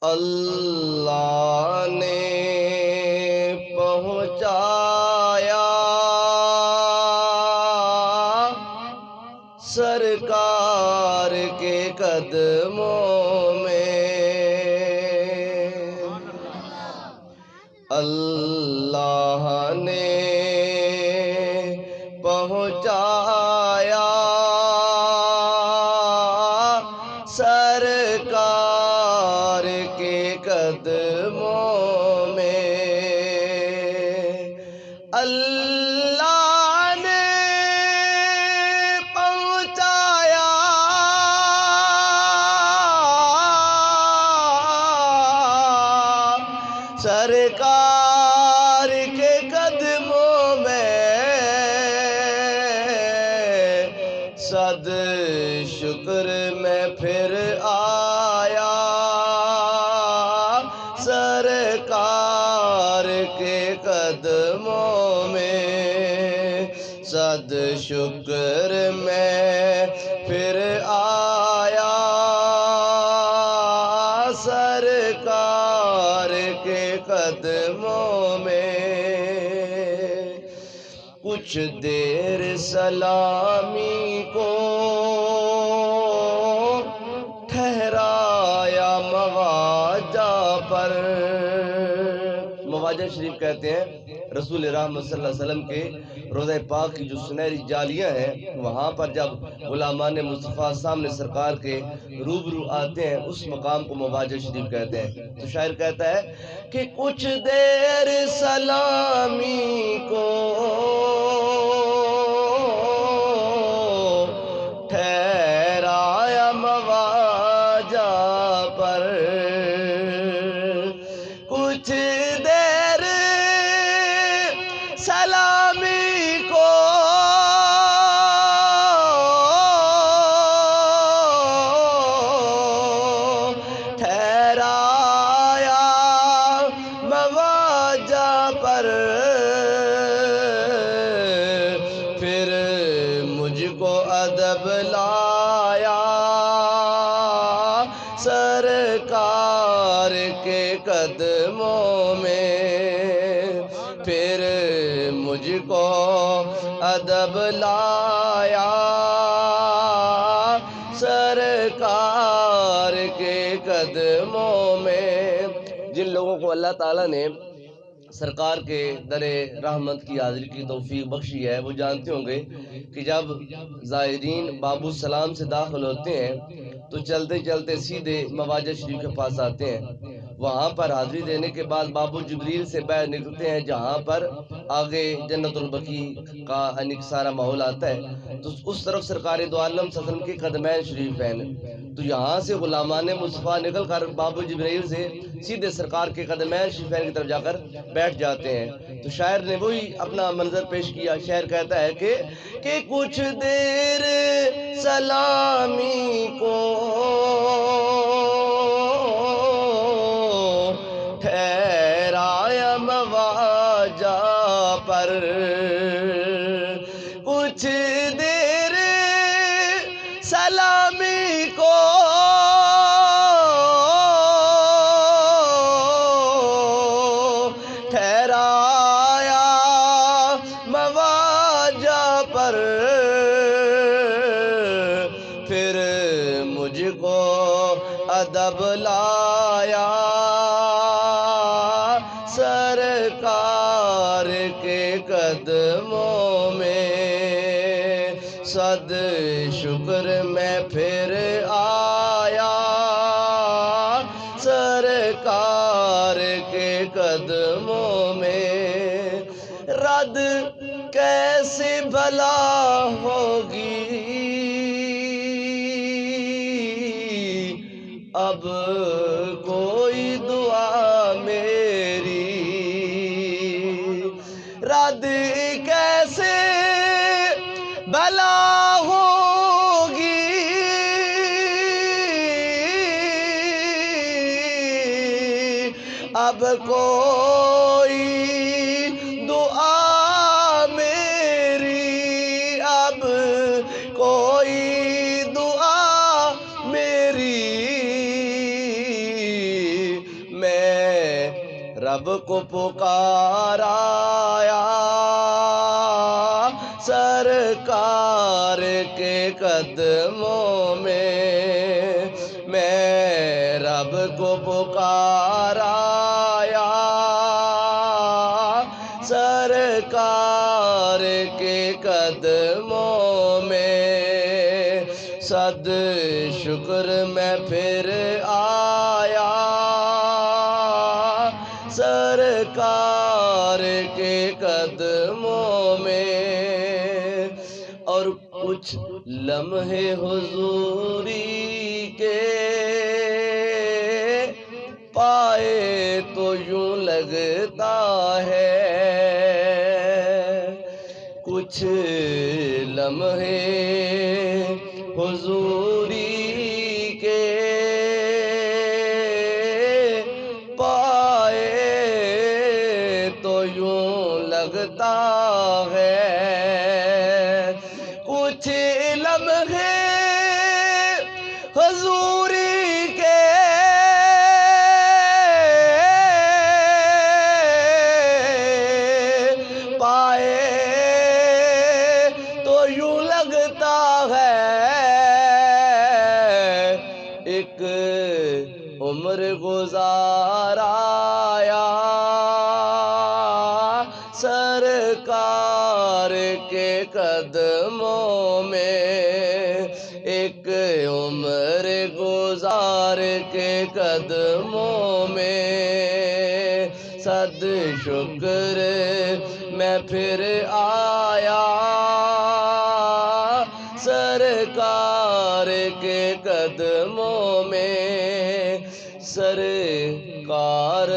اللہ نے پہنچایا سرکار کے قدموں میں، اللہ نے پہنچایا سرکار کے قدموں میں، اللہ نے پہنچایا سرکار کے قدموں میں، صد شکر میں پھر آیا سرکار کے قدموں میں، صد شکر میں پھر آیا سرکار کے قدموں میں، کچھ دیر سلامی کو ٹھہرایا مواجہ پر۔ مواجہ شریف کہتے ہیں رسول رحمت صلی اللہ علیہ وسلم کے روضہ پاک کی جو سنہری جالیاں ہیں، وہاں پر جب غلامان مصطفیٰ سامنے سرکار کے روبرو آتے ہیں، اس مقام کو مواجہ شریف کہتے ہیں۔ تو شاعر کہتا ہے کہ کچھ دیر سلامی کو ٹھہرایا مواجہ پر، کچھ دیر سلامی کو ٹھہرایا مواجہ پر، پھر مجھ کو ادب لایا سرکار کے قدموں میں، پھر مجھ کو ادب لایا سرکار کے قدموں میں۔ جن لوگوں کو اللہ تعالیٰ نے سرکار کے در رحمت کی حاضری کی توفیق بخشی ہے، وہ جانتے ہوں گے کہ جب زائرین باب السلام سے داخل ہوتے ہیں تو چلتے چلتے سیدھے مواجہ شریف کے پاس آتے ہیں، وہاں پر حاضری دینے کے بعد باب الجبریل سے باہر نکلتے ہیں، جہاں پر آگے جنت البقیع کا سارا ماحول آتا ہے، تو اس طرف سرکار دو عالم صلی اللہ علیہ وسلم کے قدمین شریف ہیں، تو یہاں سے غلامان مصطفیٰ نکل کر باب الجبریل سے سیدھے سرکار کے قدمین شریفین کی طرف جا کر بیٹھ جاتے ہیں۔ تو شاعر نے وہی اپنا منظر پیش کیا۔ شاعر کہتا ہے کہ کچھ دیر سلامی کو ٹھہرایا مواجہ پر، کچھ دیر سلامی کو ٹھہرایا مواجہ پر، پھر مجھ کو ادب لایا سرکار کے قدموں میں، صد شکر میں پھر آیا سرکار کے قدموں میں، رد کیسے بھلا ہوگی اب کوئی دعا میری، رد کیسے بھلا ہوگی اب کوئی دعا میری، اب کوئی دعا میری رب کو پکارایا سرکار کے قدموں میں رب کو پکارایا سرکار کے قدموں میں صد شکر میں پھر آیا سرکار کے قدموں میں اور کچھ لمحے حضوری کے پائے تو یوں لگتا ہے کچھ لمحے حضوری کے پائے تو یوں لگتا ہے کچھ لمحے حضوری کے پائے تو یوں لگتا ہے ایک عمر گزارایا سرکار کے قدموں میں ایک عمر گزار کے قدموں میں صد شکر میں پھر آیا سرکار کے قدموں میں سرکار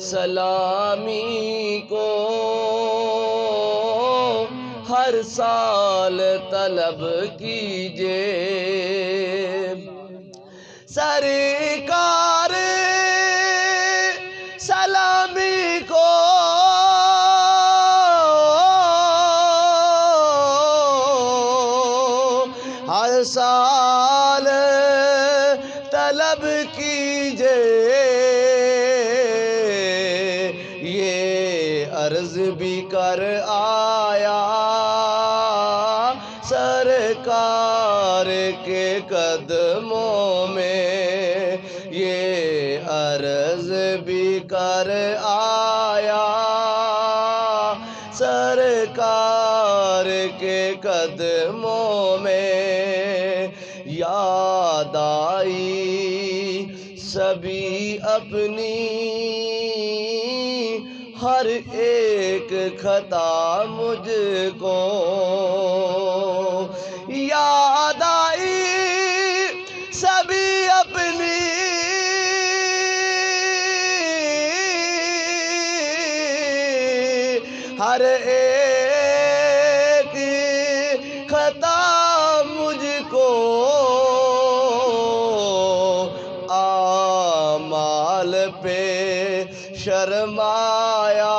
سلامی کو ہر سال طلب کیجئے سرکار سلامی کو ہر سال طلب کیجئے یہ عرض بھی کر آیا سرکار کے قدموں میں یہ عرض بھی کر آیا سرکار کے قدموں میں یاد آئی سبھی اپنی ہر ایک خطا مجھ کو یاد آئی سبھی اپنی ہر ایک خطا مجھ کو اعمال پہ شرمایا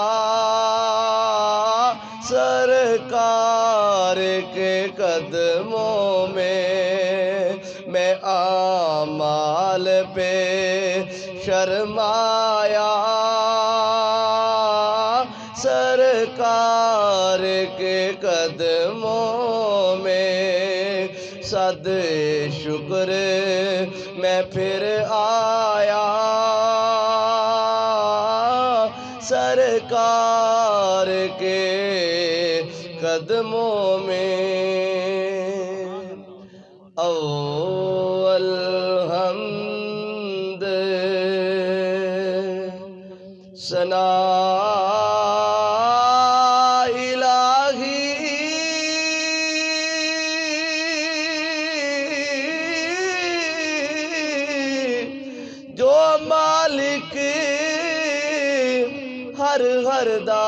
سرکار کے قدموں میں اعمال پہ شرمایا سرکار کے قدموں میں صد شکر میں پھر آیا سرکار کے قدموں میں اول حمد ثنا جو مالک ہر دا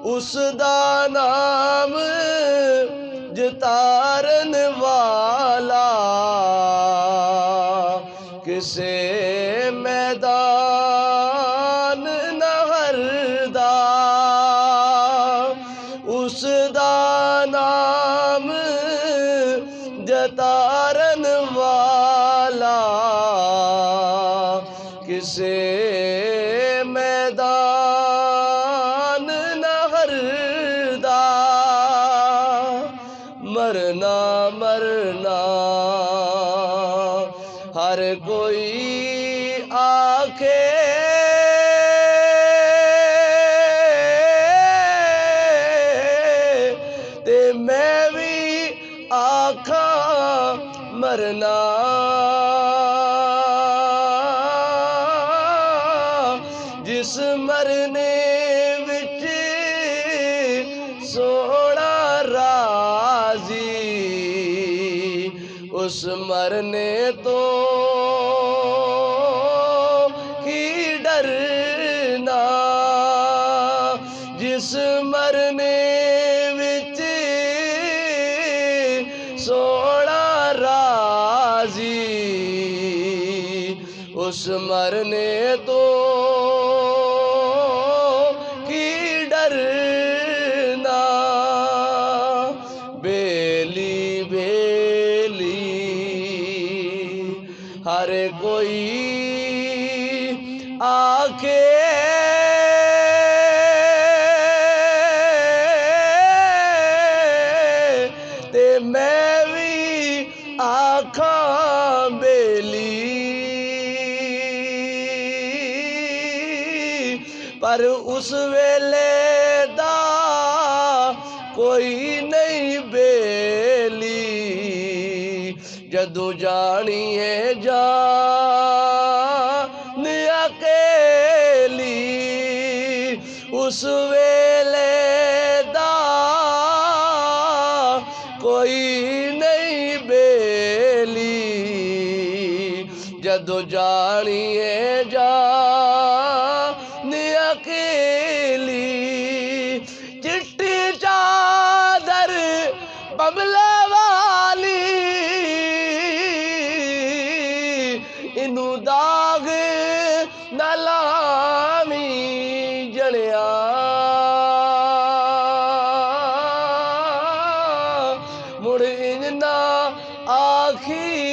اس دا نام جتارن والا کسے میدان نہر دا اس دا نام جتارن والا اسے میدان نہردا مرنا مرنا ہر کوئی آکھے تے میں بھی آکھاں مرنا جس مرنے وچ سونا راضی اس مرنے تو کی ڈرنا جس مرنے وچ سونا راضی اس مرنے تو کی ڈرنا بیلی بیلی ہر کوئی آکھے تے میں بھی آکھاں بیلی پر اس ویلے دا کوئی نہیں بیلی جدو جانی ہے جان اکیلی اس ویلے دا کوئی نہیں بیلی جدو جانی ہے جان اکیلی چٹی چادر بملے والی انو داغ نہ لامی جڑیا مڑ انج نہ آکھی